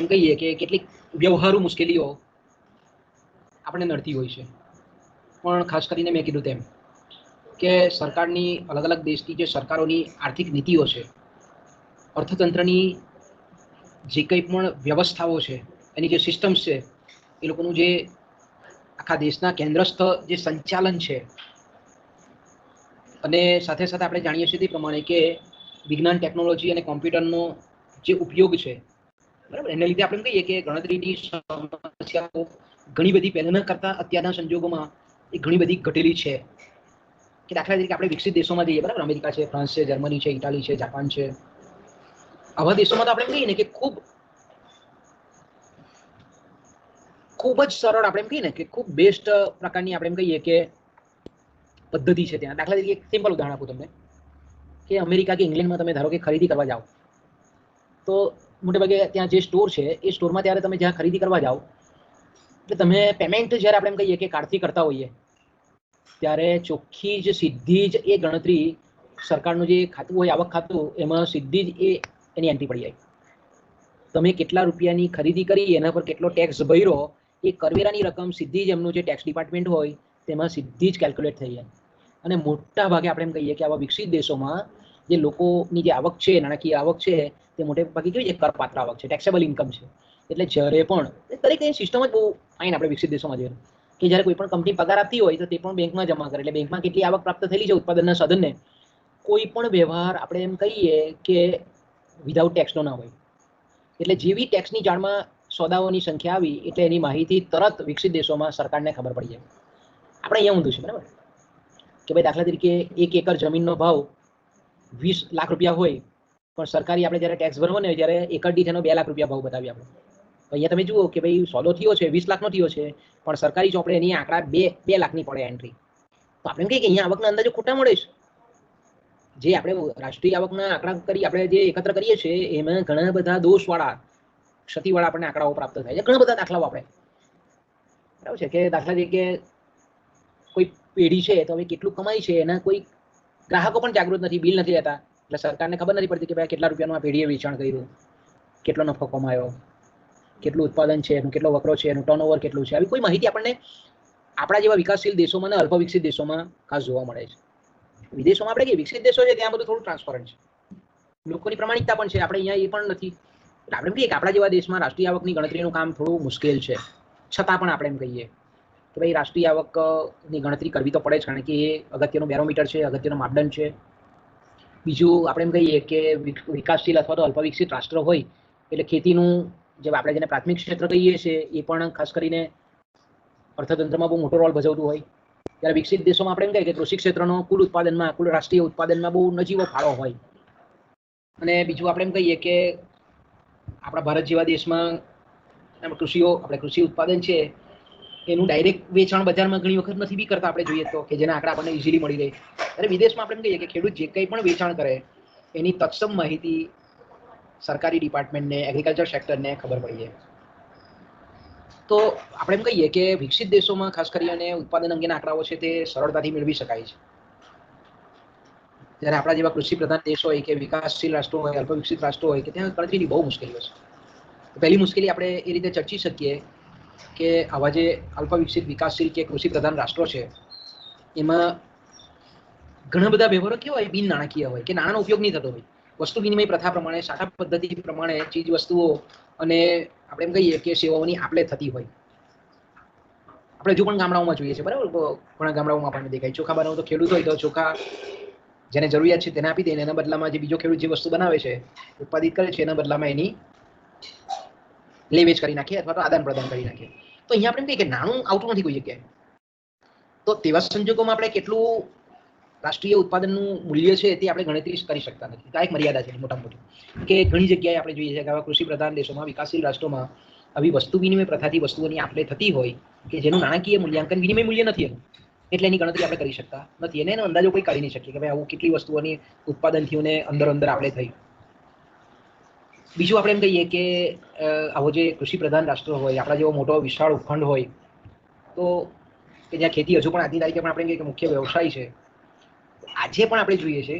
આપણે એમ કહીએ કે કેટલીક વ્યવહારુ મુશ્કેલીઓ આપણે નડતી હોય છે, પણ ખાસ કરીને મેં કીધું તેમ કે સરકારની અલગ અલગ દેશની જે સરકારોની આર્થિક નીતિઓ છે, અર્થતંત્રની જે કંઈ પણ વ્યવસ્થાઓ છે, એની જે સિસ્ટમ્સ છે, એ લોકોનું જે આખા દેશના કેન્દ્રસ્થ જે સંચાલન છે, અને સાથે સાથે આપણે જાણીએ છીએ તે પ્રમાણે કે વિજ્ઞાન ટેકનોલોજી અને કોમ્પ્યુટરનો જે ઉપયોગ છે, બરાબર, એના લીધે આપણે કહીએ કે ગણતરીની સમસ્યાઓ ઘણી બધી પહેલાના કરતાં અત્યારના સંજોગોમાં એ ઘણી બધી ઘટેલી છે. કે દાખલા તરીકે આપણે વિકસિત દેશોમાં જઈએ, બરાબર, અમેરિકા છે, ફ્રાન્સ છે, જર્મની છે, ઇટાલી છે, જાપાન છે, આવા દેશોમાં તો આપણે કહીએ ને કે ખૂબ જ સરળ આપણે એમ કહીએ ને કે ખૂબ બેસ્ટ પ્રકારની આપણે એમ કહીએ કે પદ્ધતિ છે ત્યાં. દાખલા તરીકે એક સિમ્પલ ઉદાહરણ આપું તમને કે અમેરિકા કે ઇંગ્લેન્ડમાં તમે ધારો કે ખરીદી કરવા જાઓ તો મોટેભાગે ત્યાં જે સ્ટોર છે એ સ્ટોરમાં ત્યારે તમે જ્યાં ખરીદી કરવા જાઓ એટલે તમે પેમેન્ટ જ્યારે આપણે એમ કહીએ કે કાર્ડથી કરતા હોઈએ ત્યારે ચોખ્ખી જ સીધી જ એ ગણતરી સરકારનું જે ખાતું હોય આવક ખાતું એમાં સીધી જ એની એન્ટ્રી પડી જાય. તમે કેટલા રૂપિયાની ખરીદી કરી એના પર કેટલો ટેક્સ ભર્યો એ કરવેરાની રકમ સીધી જ એમનું જે ટેક્સ ડિપાર્ટમેન્ટ હોય તેમાં સીધી જ કેલ્ક્યુલેટ થઈ જાય. અને મોટા ભાગે આપણે એમ કહીએ કે આવા વિકસિત દેશોમાં જે લોકોની જે આવક છે, નાણાકીય આવક છે, તે મોટે ભાગે કેવી છે, કરપાત્ર આવક છે, ટેક્સેબલ ઇન્કમ છે. એટલે જ્યારે પણ દરેક સિસ્ટમ જ બહુ ફાઇન આપણે વિકસિત દેશોમાં જોઈએ કે જ્યારે કોઈ પણ કંપની પગાર આપતી હોય તો તે પણ બેંકમાં જમા કરે. એટલે બેંકમાં કેટલી આવક પ્રાપ્ત થયેલી છે ઉત્પાદનના સાધનને, કોઈ પણ વ્યવહાર આપણે એમ કહીએ કે વિધાઉટ ટેક્સનો ના હોય. એટલે જેવી ટેક્સની જાળમાં સોદાઓની સંખ્યા આવી એટલે એની માહિતી તરત વિકસિત દેશોમાં સરકારને ખબર પડી જાય. આપણે અહીંયા ઊંધું છે, બરાબર, કે ભાઈ દાખલા તરીકે 1 એકર જમીનનો ભાવ 20 લાખ રૂપિયા હોય પણ સરકારી આપણે જ્યારે ટેક્સ ભરવો ને ત્યારે એકર દીઠ એનો 2 લાખ રૂપિયા ભાવ બતાવીએ આપણે. અહીંયા તમે જુઓ કે ભાઈ સોદો થયો છે 20 લાખનો થયો છે પણ સરકારી ચોપડે એની આંકડા 2 લાખની પડે એન્ટ્રી. તો આપણે એમ કહીએ કે અહીંયા આવકના અંદાજો ખોટા મળે છે. જે આપણે રાષ્ટ્રીય આવકના આંકડા કરી આપણે જે એકત્ર કરીએ છીએ એમાં ઘણા બધા દોષવાળા ક્ષતિવાળા આપણને આંકડાઓ પ્રાપ્ત થાય છે. ઘણા બધા દાખલાઓ આપણે, બરાબર છે, કે દાખલા તરીકે કોઈ પેઢી છે તો હવે કેટલું કમાય છે એના કોઈ ગ્રાહકો પણ જાગૃત નથી, બિલ નથી લેતા, એટલે સરકારને ખબર નથી પડતી કે ભાઈ કેટલા રૂપિયાનું આ પેઢીએ વેચાણ કર્યું, કેટલો નફો કમાયો, કેટલું ઉત્પાદન છે એનું, કેટલો વકરો છે એનું, ટર્નઓવર કેટલું છે, આવી કોઈ માહિતી આપણને આપણા જેવા વિકાસશીલ દેશોમાં અને અલ્પ વિકસિત દેશોમાં ખાસ જોવા મળે છે. વિદેશોમાં આપણે કે વિકસિત દેશો છે ત્યાં બધું થોડું ટ્રાન્સપરન્ટ છે, લોકોની પ્રમાણિકતા પણ છે. આપણે અહીંયા એ પણ નથી. આપણે એમ કહીએ કે આપણા જેવા દેશમાં રાષ્ટ્રીય આવકની ગણતરીનું કામ થોડું મુશ્કેલ છે, છતાં પણ આપણે એમ કહીએ કે ભાઈ રાષ્ટ્રીય આવકની ગણતરી કરવી તો પડે જ, કારણ કે એ અગત્યનું બેરોમીટર છે, અગત્યનો માપદંડ છે. બીજું આપણે એમ કહીએ કે વિકાસશીલ અથવા તો અલ્પ વિકસિત રાષ્ટ્ર હોય એટલે ખેતીનું જે આપણે જેને પ્રાથમિક ક્ષેત્ર કહીએ છીએ એ પણ ખાસ કરીને અર્થતંત્રમાં બહુ મોટો રોલ ભજવતું હોય. ત્યારે વિકસિત દેશોમાં આપણે એમ કહીએ કે કૃષિ ક્ષેત્રનો કુલ ઉત્પાદનમાં, કુલ રાષ્ટ્રીય ઉત્પાદનમાં બહુ નજીવો ફાળો હોય. અને બીજું આપણે એમ કહીએ કે આપણા ભારત જેવા દેશમાં આપણે કૃષિ ઉત્પાદન છે એનું ડાયરેક્ટ વેચાણ બજારમાં ઘણી વખત નથી બી કરતા. આપણે જોઈએ તો કે જેના આંકડા આપણને ઇઝીલી મળી રહે. ત્યારે વિદેશમાં આપણે એમ કહીએ કે ખેડૂત જે કંઈ પણ વેચાણ કરે એની તત્સમ માહિતી સરકારી ડિપાર્ટમેન્ટને, એગ્રીકલ્ચર સેક્ટરને ખબર પડી જાય. તો આપણે એમ કહીએ કે વિકસિત દેશોમાં ખાસ કરીને ઉત્પાદન અંગેના આંકડાઓ છે તે સરળતાથી મેળવી શકાય છે. જ્યારે આપણા જેવા કૃષિ પ્રધાન દેશ હોય કે વિકાસશીલ રાષ્ટ્રો હોય, અલ્પ વિકસિત રાષ્ટ્રો હોય કે ત્યાં ગણતરીની બહુ મુશ્કેલીઓ છે. પહેલી મુશ્કેલી આપણે એ રીતે ચર્ચી શકીએ કે આવા જે અલ્પ વિકસિત, વિકાસશીલ કે કૃષિ પ્રધાન રાષ્ટ્રો છે એમાં ઘણા બધા વ્યવહારો કેવા હોય, બિન નાણાકીય હોય કે નાણાંનો ઉપયોગ નહીં થતો હોય. વસ્તુ વિનિમય પ્રથા પ્રમાણે, સાટા પદ્ધતિ પ્રમાણે ચીજ વસ્તુઓ અને આપણે એમ કહીએ કે સેવાઓની આપ-લે થતી હોય. આપણે હજુ પણ ગામડાઓમાં જોઈએ છીએ, બરાબર, ઘણા ગામડાઓમાં આપણને દેખાય. ચોખા બનાવો તો ખેડૂત હોય તો ચોખા જેને જરૂરિયાત છે તેને આપી દે, એના બદલામાં જે બીજો ખેડૂત જે વસ્તુ બનાવે છે, ઉત્પાદિત કરે છે, એના બદલામાં એની લે-વેચ કરી નાખીએ અથવા તો આદાન પ્રદાન કરી નાખીએ. તો અહીંયા આપણે કહીએ કે નાણું આવતું નથી કોઈ જગ્યાએ. તો તેવા સંજોગોમાં આપણે કેટલું રાષ્ટ્રીય ઉત્પાદનનું મૂલ્ય છે તે આપણે ગણતરી કરી શકતા નથી. આ એક મર્યાદા છે મોટા મોટી, કે ઘણી જગ્યાએ આપણે જોઈએ છીએ કે આવા કૃષિ પ્રધાન દેશોમાં, વિકાસશીલ રાષ્ટ્રોમાં આવી વસ્તુ વિનિમય પ્રથાથી વસ્તુઓની આપ-લે થતી હોય કે જેનું નાણાકીય મૂલ્યાંકન વિનિમય મૂલ્ય નથી એનું, એટલે એની ગણતરી આપણે કરી શકતા નથી. અને એનો અંદાજો કોઈ કાઢી નહીં શકીએ કે ભાઈ આવું કેટલી વસ્તુઓની ઉત્પાદન થયું ને અંદર આપ-લે થઈ. બીજું આપણે એમ કહીએ કે આવો જે કૃષિ પ્રધાન રાષ્ટ્ર હોય, આપણા જેવો મોટો વિશાળ ઉપખંડ હોય તો કે જ્યાં ખેતી હજુ પણ આજની તારીખે પણ આપણે કહીએ કે મુખ્ય વ્યવસાય છે, આજે પણ આપણે જોઈએ છે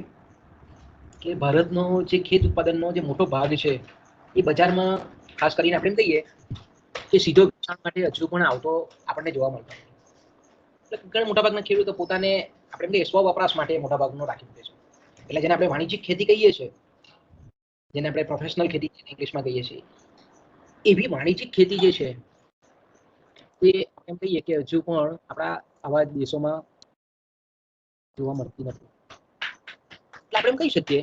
કે ભારતનો જે ખેત ઉત્પાદનનો જે મોટો ભાગ છે એ બજારમાં ખાસ કરીને આપણે એમ કહીએ કે સીધો વેચાણ માટે હજુ પણ આવતો આપણને જોવા મળતો. એટલે ઘણા મોટાભાગના ખેડૂતો પોતાને આપણે એમ કહીએ સ્વ વપરાશ માટે મોટાભાગનો રાખી દે છે. એટલે જેને આપણે વાણિજ્યિક ખેતી કહીએ છીએ, જેને આપણે પ્રોફેશનલ ખેતી ઇંગ્લિશમાં કહીએ છીએ, એવી વાણિજ્યિક ખેતી જે છે તે એમ કહીએ કે હજુ પણ આપણા આવા દેશોમાં જોવા મળતી નથી. એટલે આપણે એમ કહી શકીએ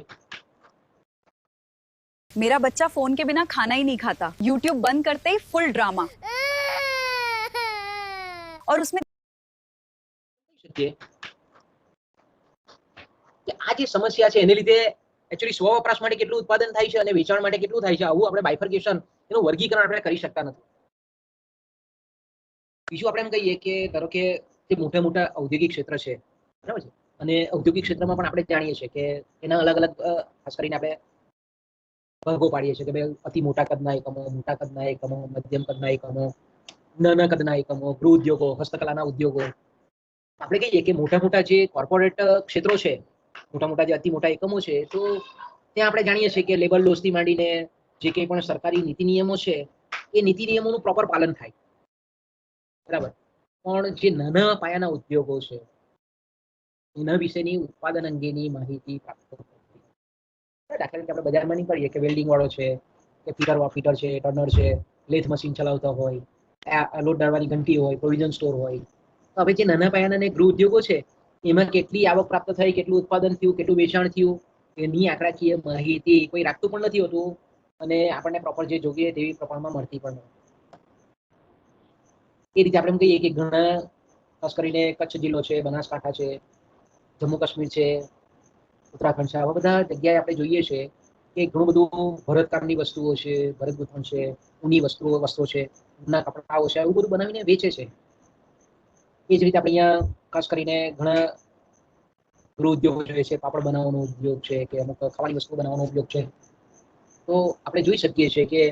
मेरा बच्चा फोन के बिना खाना ही नहीं खाता, यूट्यूब बंद करते ही फुल ड्रामा और उसमें કે આ જે સમસ્યા છે એને લીધે એકચ્યુઅલી સ્વ વપરાશ માટે કેટલું ઉત્પાદન થાય છે અને વેચાણ માટે કેટલું થાય છે, આવું આપણે બાયફર્કેશન એનું વર્ગીકરણ આપણે કરી શકતા નથી. બીજું આપણે એમ કહીએ કે ધારો કે જે મોટા મોટા ઔદ્યોગિક ક્ષેત્ર છે, બરાબર છે, અને ઔદ્યોગિક ક્ષેત્રમાં પણ આપણે જાણીએ છીએ કે એના અલગ અલગ ખાસ કરીને આપણે ભાગો પાડીએ છીએ કે ભાઈ અતિ મોટા કદના એકમો, મોટા કદના એકમો, મધ્યમ કદના એકમો, નાના કદના એકમો, ગૃહ ઉદ્યોગો, હસ્તકલાના ઉદ્યોગો. આપણે કહીએ કે મોટા મોટા જે કોર્પોરેટ ક્ષેત્રો છે, મોટા મોટા જે અતિ મોટા એકમો છે, તો ત્યાં આપણે જાણીએ છીએ કે લેબર લોસથી માંડીને જે કંઈ પણ સરકારી નીતિ નિયમો છે એ નીતિ નિયમોનું પ્રોપર પાલન થાય, બરાબર. પણ જે નાના પાયાના ઉદ્યોગો છે એના વિશેની ઉત્પાદન અંગેની માહિતી પ્રાપ્ત કરવી. દાખલા તરીકે આપણે બજારમાં નીકળીએ કે વેલ્ડિંગ વાળો છે, કે ફીટર છે, ટર્નર છે, લેથ મશીન ચલાવતા હોય, લોટ ડાળવાની ઘંટી હોય, પ્રોવિઝન સ્ટોર હોય. તો હવે જે નાના પાયાના ગૃહ ઉદ્યોગો છે એમાં કેટલી આવક પ્રાપ્ત થઈ, કેટલું ઉત્પાદન થયું, કેટલું વેચાણ થયું, એની આંકડાકીય માહિતી કોઈ રાખતું પણ નથી હોતું અને આપણને પ્રોપર જે જોઈએ તેવી પ્રમાણમાં મળતી પણ નથી. એ રીતે આપણે એમ કહીએ કે ઘણા ખાસ કરીને કચ્છ જિલ્લો છે, બનાસકાંઠા છે, જમ્મુ કાશ્મીર છે, ઉત્તરાખંડ છે, આવા બધા જગ્યાએ આપણે જોઈએ છે કે ઘણું બધું ભરતકામની વસ્તુઓ છે, ભરત ગૂંથણ છે, ઊની વસ્ત્રો છે, ઊનના કપડાઓ છે, એવું બધું બનાવીને વેચે છે. એ જ રીતે આપણે અહીંયા ખાસ કરીને ઘણા ગૃહ ઉદ્યોગો જોઈએ છે, પાપડ બનાવવાનો ઉદ્યોગ છે, કે અમુક ખાવાની વસ્તુ બનાવવાનો ઉદ્યોગ છે. તો આપણે જોઈ શકીએ છીએ કે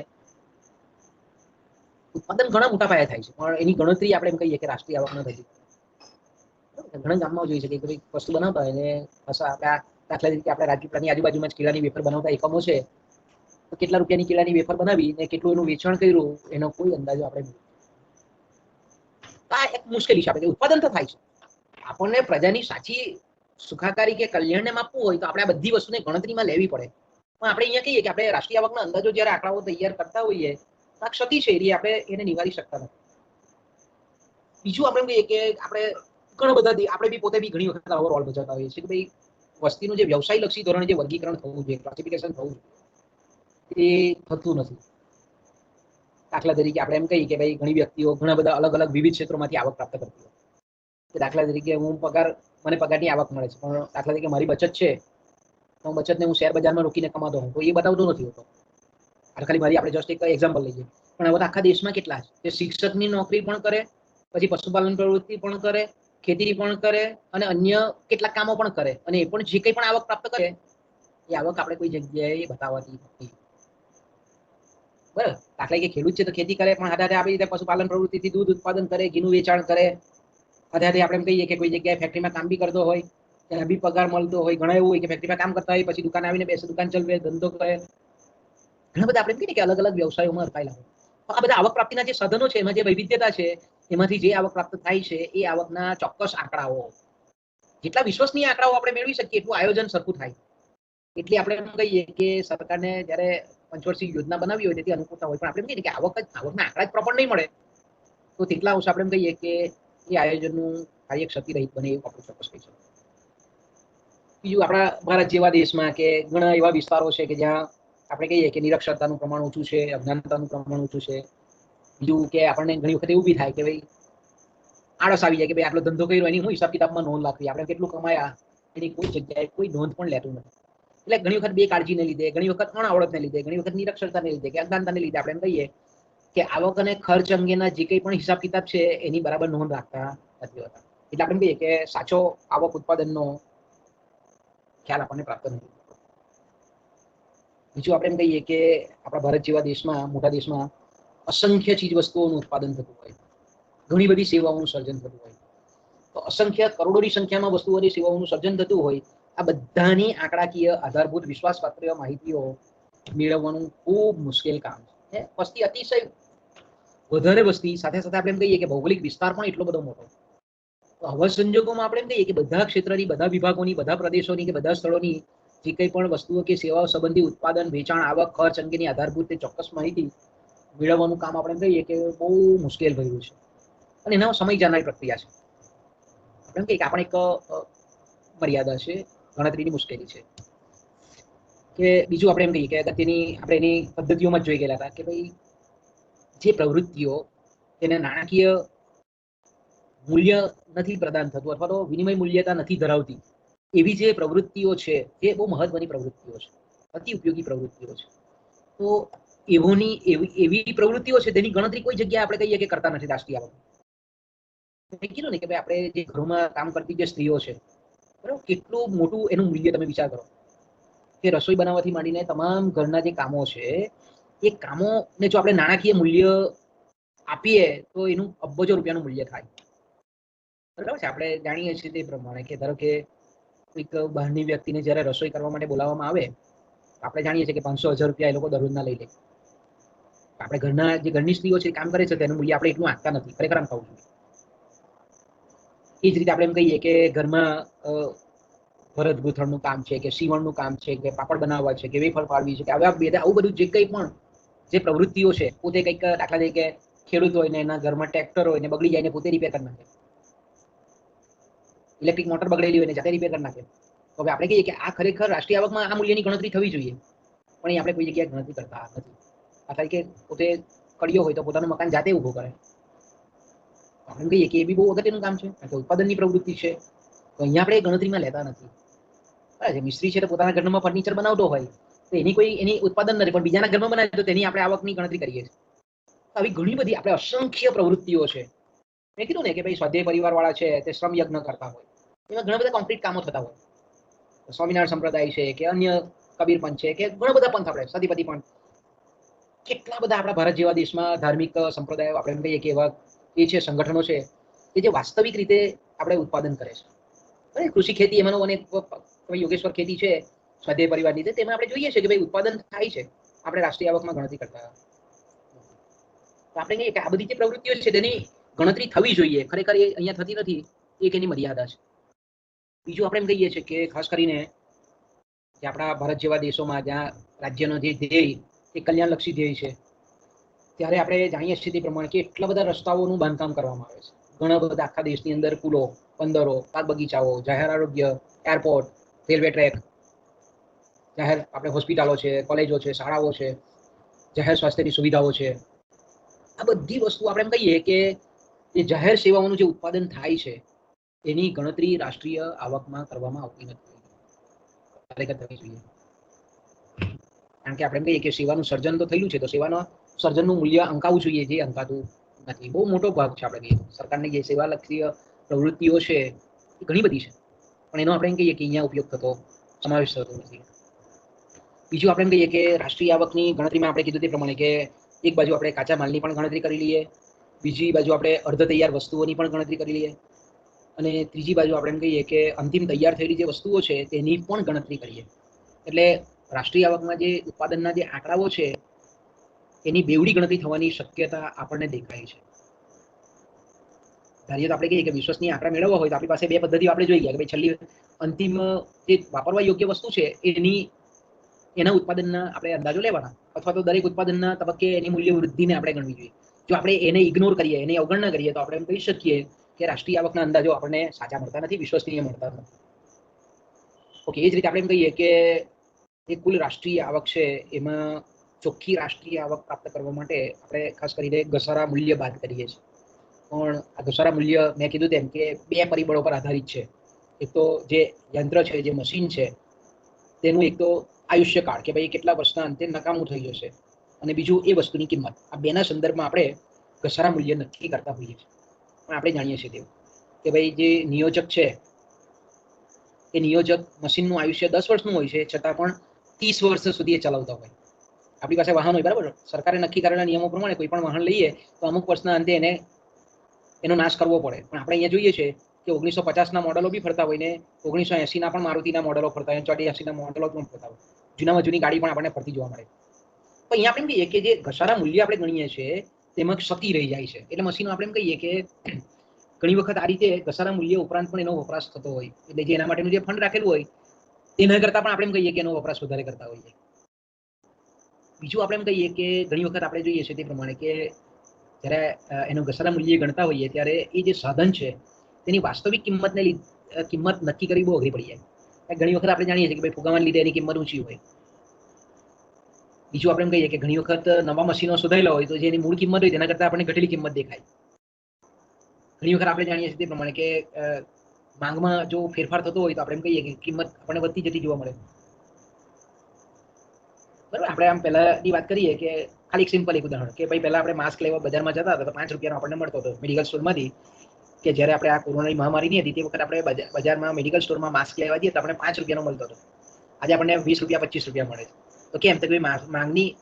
ઉત્પાદન ઘણા મોટા પાયે થાય છે, પણ એની ગણતરી આપણે એમ કહીએ કે રાષ્ટ્રીય આવક ન થતી. ઘણા ગામમાં જોઈ શકીએ કે વસ્તુ બનાવતા હોય ને આપણા દાખલા તરીકે આપણે રાજપીપળાની આજુબાજુમાં જ કેળાની વેફર બનાવતા એકમો છે, તો કેટલા રૂપિયાની કેળાની વેફર બનાવી ને કેટલું એનું વેચાણ કર્યું એનો કોઈ અંદાજો આપણે આ એક મુશ્કેલી છે. આપણે ઉત્પાદન તો થાય છે, આપણને પ્રજાની સાચી સુખાકારી કે કલ્યાણને માપવું હોય તો આપણે આ બધી વસ્તુને ગણતરીમાં લેવી પડે. પણ આપણે અહીંયા કહીએ કે આપણે રાષ્ટ્રીય આવકના અંદાજો જ્યારે આંકડાઓ તૈયાર કરતા હોઈએ તો આ ક્ષતિ છે એ આપણે એને નિવારી શકતા નથી. બીજું આપણે કહીએ કે આપણે ઘણા બધા આપણે બી પોતે બી ઘણી વખત આવો રોલ ભજવતા હોઈએ છીએ કે ભાઈ વસ્તીનું જે વ્યવસાય લક્ષી ધોરણે જે વર્ગીકરણ થવું જોઈએ, ક્લાસિફિકેશન થવું જોઈએ, એ થતું નથી. દાખલા તરીકે આપણે એમ કહીએ કે ભાઈ ઘણી વ્યક્તિઓ ઘણા બધા અલગ અલગ વિવિધ ક્ષેત્રોમાંથી આવક પ્રાપ્ત કરતી હોય. દાખલા તરીકે મને પગારની આવક મળે છે, પણ દાખલા તરીકે મારી બચત છે તો બચતને હું શેર બજારમાં રોકીને કમાતો હોઉં તો એ બતાવતો નથી હોતો. ખાલી મારી આપણે જસ્ટ એક એક્ઝામ્પલ લઈએ. પણ હવે આખા દેશમાં કેટલા છે જે શિક્ષકની નોકરી પણ કરે, પછી પશુપાલન પ્રવૃત્તિ પણ કરે, ખેતી પણ કરે અને અન્ય કેટલાક કામો પણ કરે, અને એ પણ જે કંઈ પણ આવક પ્રાપ્ત કરે એ આવક આપણે કોઈ જગ્યાએ બતાવવાતી નથી. બરાબર. દાખલા કે ખેડૂત છે તો ખેતી કરે, પણ હાથે આપણી રીતે પશુપાલન પ્રવૃત્તિથી દૂધ ઉત્પાદન કરે, ઘીનું વેચાણ કરે, હાથે આપણે એમ કહીએ કે કોઈ જગ્યાએ ફેક્ટરીમાં કામ બી કરતો હોય, ત્યાં બી પગાર મળતો હોય. ઘણા એવું હોય કે ફેક્ટરીમાં કામ કરતા હોય, પછી દુકાન આવીને બેસે, દુકાન ચલાવે, ધંધો કરે. ઘણા બધા આપણે કહીએ કે અલગ અલગ વ્યવસાયોમાં અટકાયેલા હોય. આ બધા આવક પ્રાપ્તિના જે સાધનો છે, એમાં જે વૈવિધ્યતા છે, એમાંથી જે આવક પ્રાપ્ત થાય છે એ આવકના ચોક્કસ આંકડાઓ, જેટલા વિશ્વસનીય આંકડાઓ આપણે મેળવી શકીએ એટલું આયોજન સરખું થાય. એટલે આપણે એમ કહીએ કે સરકારને જ્યારે પંચવર્ષીય યોજના બનાવી હોય તેથી અનુકૂળતા હોય, પણ આપણે એમ કહીએ કે આવકના આંકડા જ પ્રોપર નહીં મળે તો તેટલા અંશે આપણે એમ કહીએ કે એ આયોજનનું કાર્ય ક્ષતિ રહિત બને એવું આપણે ચોક્કસ કહી શકીએ. બીજું આપણા ભારત જેવા દેશમાં કે ઘણા એવા વિસ્તારો છે કે જ્યાં આપણે કહીએ કે નિરક્ષરતાનું પ્રમાણ ઓછું છે, અજ્ઞાનતાનું પ્રમાણ ઓછું છે. બીજું કે આપણને ઘણી વખત એવું બી થાય કે ભાઈ આળસ આવી જાય કે ભાઈ આટલો ધંધો કર્યો એની હું હિસાબ કિતાબમાં નોંધ રાખવી, આપણે કેટલું કમાયા એની કોઈ જગ્યાએ કોઈ નોંધ પણ લેતું નથી. એટલે ઘણી વખત બેકાળજીને લીધે, ઘણી વખત અણાવડતને લીધે, ઘણી વખત નિરક્ષરતાને લીધે કે અજ્ઞાનતાને લીધે આપણે એમ કહીએ કે આવક અને ખર્ચ અંગેના જે કંઈ પણ હિસાબ કિતાબ છે એની બરાબર નોંધ રાખતા નથી હોતા. એટલે આપણે કહીએ કે સાચો આવક ઉત્પાદનનો ખ્યાલ આપણને પ્રાપ્ત નથી. બીજું આપણે એમ કહીએ કે આપણા ભારત જેવા દેશમાં, મોટા દેશમાં અસંખ્ય ચીજ વસ્તુઓનું ઉત્પાદન થતું હોય, ઘણી બધી સેવાઓનું સર્જન થતું હોય. તો અસંખ્ય કરોડોની સંખ્યામાં વસ્તુઓની સેવાઓનું સર્જન થતું હોય, આ બધાની આંકડાકીય આધારભૂત વિશ્વાસપાત્ર માહિતીઓ મેળવવાનું ખૂબ મુશ્કેલ કામ છે. વસ્તી અતિશય વધારે વસ્તી સાથે સાથે આપણે એમ કહીએ કે ભૌગોલિક વિસ્તાર પણ એટલો બધો મોટો. તો આવા સંજોગોમાં આપણે એમ કહીએ કે બધા ક્ષેત્રની, બધા વિભાગોની, બધા પ્રદેશોની કે બધા સ્થળોની જે કંઈ પણ વસ્તુઓ કે સેવાઓ સંબંધી ઉત્પાદન, વેચાણ, આવક, ખર્ચ અંગેની આધારભૂત તે ચોક્કસ માહિતી મેળવવાનું કામ આપણે એમ કહીએ કે બહુ મુશ્કેલ ભર્યું છે અને એનો સમય જનારી પ્રક્રિયા છે. આપણે એમ કહીએ કે આપણે એક મર્યાદા છે, ગણતરીની મુશ્કેલી છે. કે બીજું આપણે એમ કહીએ કે અગત્યની આપણે એની પદ્ધતિઓમાં જ જોઈ ગયેલા હતા કે ભાઈ જે પ્રવૃત્તિઓ તેને નાણાકીય મૂલ્ય નથી પ્રદાન થતું અથવા તો વિનિમય મૂલ્યતા નથી ધરાવતી એવી જે પ્રવૃત્તિઓ છે એ બહુ મહત્વની પ્રવૃત્તિઓ છે, અતિ ઉપયોગી પ્રવૃત્તિઓ છે. તો એવી એવી પ્રવૃત્તિઓ છે તેની ગણતરી કોઈ જગ્યાએ આપણે કહીએ કે કરતા નથી રાષ્ટ્રીય આવક. મેં કીધું ને કે ભાઈ આપણે જે ઘરોમાં કામ કરતી જે સ્ત્રીઓ છે બરાબર, કેટલું મોટું એનું મૂલ્ય તમે વિચાર કરો કે રસોઈ બનાવવાથી માંડીને તમામ ઘરના જે કામો છે એ કામોને જો આપણે નાણાકીય મૂલ્ય આપીએ તો એનું અબજો રૂપિયાનું મૂલ્ય થાય. બરાબર છે. આપણે જાણીએ છીએ તે પ્રમાણે કે ધારો કે કોઈક બહારની વ્યક્તિને જ્યારે રસોઈ કરવા માટે બોલાવવામાં આવે આપણે જાણીએ છીએ કે 500,000 રૂપિયા એ લોકો દરરોજના લઈ લે. આપણે ઘરના જે ઘરની સ્ત્રીઓ છે કામ કરે છે તેનું મૂલ્ય આપણે એટલું આપતા નથી, ખરેખર આમ થવું જોઈએ. એ જ રીતે આપણે એમ કહીએ કે ઘરમાં ભરત ગૂંથણનું કામ છે કે સીવણનું કામ છે કે પાપડ બનાવવા છે કે વેફર પાડવી છે કે આવું બધું જે કંઈ પણ જે પ્રવૃત્તિઓ છે પોતે કંઈક દાખલા તરીકે ખેડૂત હોય ને એના ઘરમાં ટ્રેક્ટર હોય ને બગડી જાય ને પોતે રિપેર કરી નાખે, ઇલેક્ટ્રિક મોટર બગડેલી હોય ને જાતે રિપેર કરી નાખે. તો હવે આપણે કહીએ કે આ ખરેખર રાષ્ટ્રીય આવકમાં આ મૂલ્યની ગણતરી થવી જોઈએ પણ એ આપણે કોઈ જગ્યાએ ગણતરી કરતા નથી. આ તરીકે પોતે કડિયો હોય તો પોતાનું મકાન જાતે ઊભું કરે. આપણે કહીએ કે એ બી બહુ અગત્યનું કામ છે કારણ કે ઉત્પાદનની પ્રવૃત્તિ છે. તો અહીંયા આપણે ગણતરીમાં લેતા નથી. બરાબર છે. મિસ્ત્રી છે તો પોતાના ઘરમાં ફર્નિચર બનાવતો હોય તો એની ઉત્પાદન નથી પણ બીજાના ઘરમાં બનાવે તો તેની આપણે આવકની ગણતરી કરીએ છીએ. આવી ઘણી બધી આપણે અસંખ્ય પ્રવૃત્તિઓ છે. મેં કીધું ને કે ભાઈ સ્વાધ્યાય પરિવાર વાળા છે તે શ્રમ યજ્ઞ કરતા હોય એમાં ઘણા બધા કોન્ક્રીટ કામો થતા હોય. સ્વામિનારાયણ સંપ્રદાય છે કે અન્ય કબીર પંથ છે કે ઘણા બધા પંથ આપણે સતીપતિ પંથ, કેટલા બધા આપણા ભારત જેવા દેશમાં ધાર્મિક સંપ્રદાયો આપણે એમ કહીએ કે એવા એ છે સંગઠનો છે કે જે વાસ્તવિક રીતે આપણે ઉત્પાદન કરે છે. કૃષિ ખેતી એમાંનો અને યોગેશ્વર ખેતી છે સ્વાધ્યાય પરિવારની રીતે તેમાં આપણે જોઈએ છીએ કે ભાઈ ઉત્પાદન થાય છે. આપણે રાષ્ટ્રીય આવકમાં ગણતરી કરતા તો આપણે કહીએ કે આ બધી જે પ્રવૃત્તિઓ છે તેની ગણતરી થવી જોઈએ, ખરેખર એ અહીંયા થતી નથી. એક એની મર્યાદા છે. બીજું આપણે એમ કહીએ છીએ કે ખાસ કરીને જે આપણા ભારત જેવા દેશોમાં જ્યાં રાજ્યનો જે ધ્યેય એ કલ્યાણલક્ષી ધ્યેય છે ત્યારે આપણે જાણીએ છીએ તે પ્રમાણે કે એટલા બધા રસ્તાઓનું બાંધકામ કરવામાં આવે છે. ઘણા બધા આખા દેશની અંદર પુલો, બંદરો, બાગ બગીચાઓ, જાહેર આરોગ્ય, એરપોર્ટ, રેલવે ટ્રેક, જાહેર આપણે હોસ્પિટલો છે, કોલેજો છે, શાળાઓ છે, જાહેર સ્વાસ્થ્યની સુવિધાઓ છે. આ બધી વસ્તુ આપણે એમ કહીએ કે જે જાહેર સેવાઓનું જે ઉત્પાદન થાય છે એની ગણતરી રાષ્ટ્રીય આવકમાં કરવામાં આવતી નથી. ખરેખર થવી જોઈએ. કારણ કે આપણે એમ કહીએ કે સેવાનું સર્જન તો થયેલું છે તો સેવાના સર્જનનું મૂલ્ય અંકાવવું જોઈએ, જે અંકાતું નથી. બહુ મોટો ભાગ છે. આપણે કહીએ સરકારની જે સેવાલક્ષી પ્રવૃત્તિઓ છે એ ઘણી બધી છે પણ એનો આપણે એમ કહીએ કે અહીંયા ઉપયોગ થતો સમાવેશ થતો નથી. બીજું આપણે એમ કહીએ કે રાષ્ટ્રીય આવકની ગણતરીમાં આપણે કીધું તે પ્રમાણે કે એક બાજુ આપણે કાચા માલની પણ ગણતરી કરી લઈએ, બીજી બાજુ આપણે અર્ધ તૈયાર વસ્તુઓની પણ ગણતરી કરી લઈએ અને ત્રીજી બાજુ આપણે એમ કહીએ કે અંતિમ તૈયાર થયેલી જે વસ્તુઓ છે તેની પણ ગણતરી કરીએ. એટલે રાષ્ટ્રીય આવકમાં જે ઉત્પાદનના જે આંકડાઓ છે એની બેવડી ગણતરી થવાની શક્યતા આપણને દેખાય છે. ધારીએ તો આપણે કહીએ કે વિશ્વસનીય આંકડા મેળવવા હોય તો આપણી પાસે બે પદ્ધતિઓ આપણે જોઈ ગયા કે ભાઈ છેલ્લી અંતિમ જે વાપરવા યોગ્ય વસ્તુ છે એના ઉત્પાદનના આપણે અંદાજો લેવાના અથવા તો દરેક ઉત્પાદનના તબક્કે એની મૂલ્ય વૃદ્ધિને આપણે ગણવી જોઈએ. જો આપણે એને ઇગ્નોર કરીએ, એની અવગણના કરીએ તો આપણે એમ કહી શકીએ કે રાષ્ટ્રીય આવકના અંદાજો આપણને સાચા મળતા નથી, વિશ્વસનીય મળતા નથી. ઓકે, એ જ રીતે આપણે એમ કહીએ કે જે કુલ રાષ્ટ્રીય આવક છે એમાં ચોખ્ખી રાષ્ટ્રીય આવક પ્રાપ્ત કરવા માટે આપણે ખાસ કરીને ઘસારા મૂલ્ય બાદ કરીએ છીએ. પણ આ ઘસારા મૂલ્ય મેં કીધું તેમ કે બે પરિબળો પર આધારિત છે. એક તો જે યંત્ર છે, જે મશીન છે તેનું એક તો આયુષ્યકાળ કે ભાઈ કેટલા વર્ષના અંતે નકામું થઈ જશે અને બીજું એ વસ્તુની કિંમત. આ બેના સંદર્ભમાં આપણે ઘસારા મૂલ્ય નક્કી કરતા હોઈએ છીએ. પણ આપણે જાણીએ છીએ તેવું કે ભાઈ જે નિયોજક છે એ નિયોજક મશીનનું આયુષ્ય 10 વર્ષનું હોય છે છતાં પણ 30 વર્ષ સુધી એ ચલાવતા હોય. આપણી પાસે વાહન હોય બરાબર, સરકારે નક્કી કરેલા નિયમો પ્રમાણે કોઈ પણ વાહન લઈએ તો અમુક વર્ષના અંતે એનો નાશ કરવો પડે. પણ આપણે અહીંયા જોઈએ છે કે 1950ના મોડલો બી ફરતા હોય ને 1980ના પણ મારુતિના મોડલો ફરતા હોય, 84ના મોડલો પણ ફરતા હોય. જૂનામાં જૂની ગાડી પણ આપણને ફરતી જોવા મળે. તો અહીંયા આપણે એમ કહીએ કે જે ઘસારા મૂલ્ય આપણે ગણીએ છીએ તેમાં ક્ષતિ રહી જાય છે. એટલે મશીનો આપણે એમ કહીએ કે ઘણી વખત આ રીતે ઘસારા મૂલ્ય ઉપરાંત પણ એનો વપરાશ થતો હોય, એટલે જે એના માટેનું જે ફંડ રાખેલું હોય તેના કરતાં પણ આપણે એમ કહીએ કે એનો વપરાશ વધારે કરતા હોઈએ. બીજું આપણે એમ કહીએ કે ઘણી વખત આપણે જોઈએ છીએ તે પ્રમાણે કે જ્યારે એનું ઘસારા મૂલ્ય ગણતા હોઈએ ત્યારે એ જે સાધન છે તેની વાસ્તવિક કિંમત નક્કી કરવી બહુ અઘરી પડી જાય. ઘણી વખત આપણે જાણીએ છીએ કે ભાઈ ફુગાવાને લીધે એની કિંમત ઊંચી હોય. બીજું આપણે એમ કહીએ કે ઘણી વખત નવા મશીનો શોધાયેલા હોય તો જે એની મૂળ કિંમત હોય તેના કરતાં આપણને ઘટેલી કિંમત દેખાય. ઘણી વખત આપણે જાણીએ છીએ તે પ્રમાણે કે માંગમાં જો ફેરફાર થતો હોય તો આપણે એમ કહીએ કે કિંમત આપણને વધતી જતી જોવા મળે. બરાબર, આપણે આમ પહેલાની વાત કરીએ કે ખાલી સિમ્પલ એક ઉદાહરણ કે ભાઈ પહેલા આપણે માસ્ક લેવા બજારમાં જતા હતા તો 5 રૂપિયાનો આપણને મળતો હતો મેડિકલ સ્ટોરમાંથી, કે જ્યારે આપણે આ કોરોનાની મહામારી નહીં હતી તે વખત આપણે બજારમાં મેડિકલ સ્ટોરમાં માસ્ક લેવા જઈએ તો આપણે 5 રૂપિયાનો મળતો હતો. આજે આપણને 20 રૂપિયા 25 રૂપિયા મળે છે. તો કેમ? તો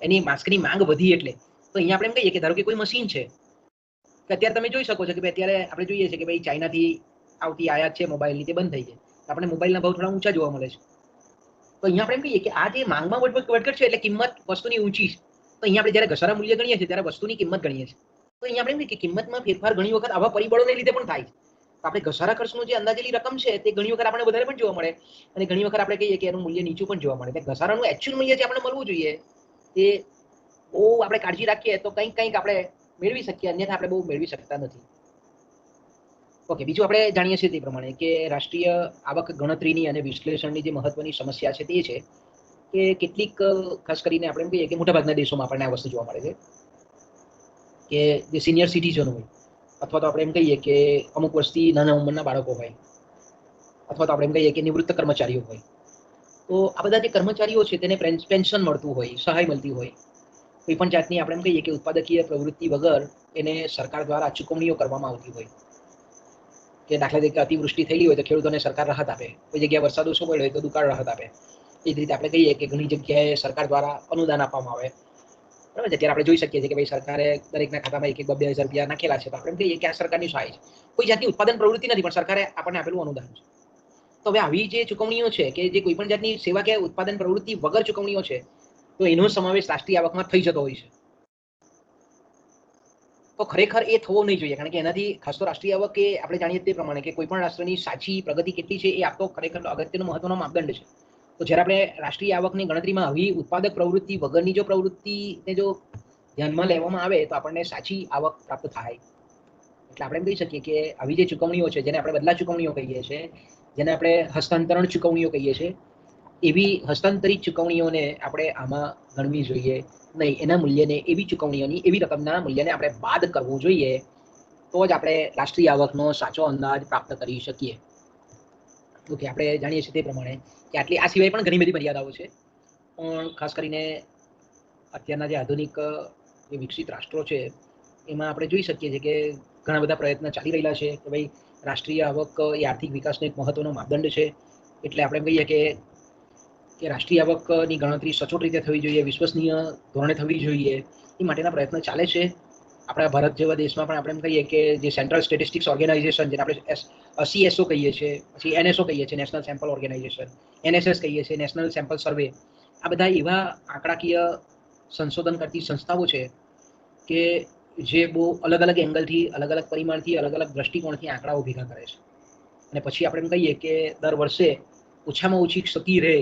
એની માસ્કની માંગ વધી એટલે. તો અહીંયા આપણે એમ કહીએ કે ધારો કે કોઈ મશીન છે કે અત્યારે તમે જોઈ શકો છો કે અત્યારે આપણે જોઈએ છીએ કે ભાઈ ચાઇનાથી આવતી આયાત છે મોબાઈલની તે બંધ થઈ જાય, આપણે મોબાઈલના ભાવ થોડા ઊંચા જોવા મળે છે. તો અહીંયા આપણે એમ કહીએ કે આ જે માંગમાં વધઘટ છે એટલે કિંમત વસ્તુની ઊંચી છે. તો અહીંયા આપણે જ્યારે ઘસારા મૂલ્ય ગણીએ છીએ ત્યારે વસ્તુની કિંમત ગણીએ છીએ. તો અહીંયા આપણે એમ કહીએ કે કિંમતમાં ફેરફાર ઘણી વખત આવા પરિબળોને લીધે પણ થાય છે. તો આપણે ઘસારા ખર્ચનું જે અંદાજેલી રકમ છે તે ઘણી વખત આપણે વધારે પણ જોવા મળે અને ઘણી વખત આપણે કહીએ કે એનું મૂલ્ય નીચું પણ જોવા મળે. એટલે ઘસારાનું એકચ્યુઅલ મૂલ્ય જે આપણે મળવું જોઈએ તે બહુ આપણે કાળજી રાખીએ તો કંઈક આપણે મેળવી શકીએ, અન્યથા આપણે બહુ મેળવી શકતા નથી. ઓકે, બીજું આપણે જાણીએ છીએ તે પ્રમાણે કે રાષ્ટ્રીય આવક ગણતરીની અને વિશ્લેષણની જે મહત્વની સમસ્યા છે તે છે કે કેટલીક ખાસ કરીને આપણે એમ કહીએ કે મોટાભાગના દેશોમાં આપણને આ વસ્તુ જોવા મળે છે કે જે સિનિયર સિટીઝન હોય અથવા તો આપણે એમ કહીએ કે અમુક વર્ષથી નાના ઉંમરના બાળકો હોય અથવા તો આપણે એમ કહીએ કે નિવૃત્ત કર્મચારીઓ હોય, તો આ બધા જે કર્મચારીઓ છે તેને પેન્શન મળતું હોય, સહાય મળતી હોય, કોઈ પણ જાતની આપણે એમ કહીએ કે ઉત્પાદકીય પ્રવૃત્તિ વગર એને સરકાર દ્વારા ચૂકવણીઓ કરવામાં આવતી હોય. કે દાખલા તરીકે અતિવૃષ્ટિ થયેલી હોય તો ખેડૂતોને સરકાર રાહત આપે, કોઈ જગ્યાએ વરસાદ ઓછો પડ્યો હોય તો દુકાળ રાહત આપે. એ જ રીતે આપણે કહીએ કે ઘણી જગ્યાએ સરકાર દ્વારા અનુદાન આપવામાં આવે. બરાબર છે, ત્યારે આપણે જોઈ શકીએ છીએ કે ભાઈ સરકારે દરેકના ખાતામાં 1-2 હજાર રૂપિયા નાખેલા છે. તો આપણે કહીએ કે આ સરકારની સહાય છે. કોઈ જાતની ઉત્પાદન પ્રવૃત્તિ નથી પણ સરકારે આપણને આપેલું અનુદાન છે. તો હવે આવી જે ચૂકવણીઓ છે કે જે કોઈ પણ જાતની સેવા કે ઉત્પાદન પ્રવૃત્તિ વગર ચૂકવણીઓ છે તો એનો સમાવેશ રાષ્ટ્રીય આવકમાં થઈ જતો હોય છે. તો ખરેખર એ થવો નહીં જોઈએ, કારણ કે એનાથી ખાસ તો રાષ્ટ્રીય આવક એ આપણે જાણીએ તે પ્રમાણે કે કોઈ પણ રાષ્ટ્રની સાચી પ્રગતિ કેટલી છે એ આપતો ખરેખર અગત્યનો મહત્વનો માપદંડ છે. તો જ્યારે આપણે રાષ્ટ્રીય આવકની ગણતરીમાં આવી ઉત્પાદક પ્રવૃત્તિ વગરની જો પ્રવૃત્તિને જો ધ્યાનમાં લેવામાં આવે તો આપણને સાચી આવક પ્રાપ્ત થાય. એટલે આપણે એમ કહી શકીએ કે આવી જે ચૂકવણીઓ છે જેને આપણે બદલા ચૂકવણીઓ કહીએ છીએ, જેને આપણે હસ્તાંતરણ ચૂકવણીઓ કહીએ છીએ, એવી હસ્તાંતરિત ચૂકવણીઓને આપણે આમાં ગણવી જોઈએ નહીં. એના મૂલ્યને એવી ચૂકવણીઓની એવી રકમના મૂલ્યને આપણે બાદ કરવું જોઈએ, તો જ આપણે રાષ્ટ્રીય આવકનો સાચો અંદાજ પ્રાપ્ત કરી શકીએ. ઓકે, આપણે જાણીએ છીએ તે પ્રમાણે કે આટલી આ સિવાય પણ ઘણી બધી મર્યાદાઓ છે, પણ ખાસ કરીને અત્યારના જે આધુનિક જે વિકસિત રાષ્ટ્રો છે એમાં આપણે જોઈ શકીએ છીએ કે ઘણા બધા પ્રયત્ન ચાલી રહેલા છે કે ભાઈ રાષ્ટ્રીય આવક એ આર્થિક વિકાસનો એક મહત્વનો માપદંડ છે. એટલે આપણે કહીએ કે રાષ્ટ્રીય આવકની ગણતરી સચોટ રીતે થવી જોઈએ, વિશ્વસનીય ધોરણે થવી જોઈએ, એ માટેના પ્રયત્ન ચાલે છે. આપણા ભારત જેવા દેશમાં પણ આપણે એમ કહીએ કે જે સેન્ટ્રલ સ્ટેટિસ્ટિક્સ ઓર્ગેનાઇઝેશન, જેને આપણે CSO કહીએ છીએ, પછી NSO કહીએ છીએ, નેશનલ સેમ્પલ ઓર્ગેનાઇઝેશન, NSS કહીએ છીએ, નેશનલ સેમ્પલ સર્વે, આ બધા એવા આંકડાકીય સંશોધન કરતી સંસ્થાઓ છે કે જે બહુ અલગ અલગ એંગલથી, અલગ અલગ પરિમાણથી, અલગ અલગ દ્રષ્ટિકોણથી આંકડાઓ ભેગા કરે છે અને પછી આપણે એમ કહીએ કે દર વર્ષે ઓછામાં ઓછી ક્ષતિ રહે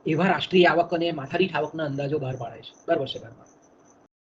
એવા રાષ્ટ્રીય આવક અને માથાદીઠ આવકના અંદાજો બહાર પાડે છે દર વર્ષે.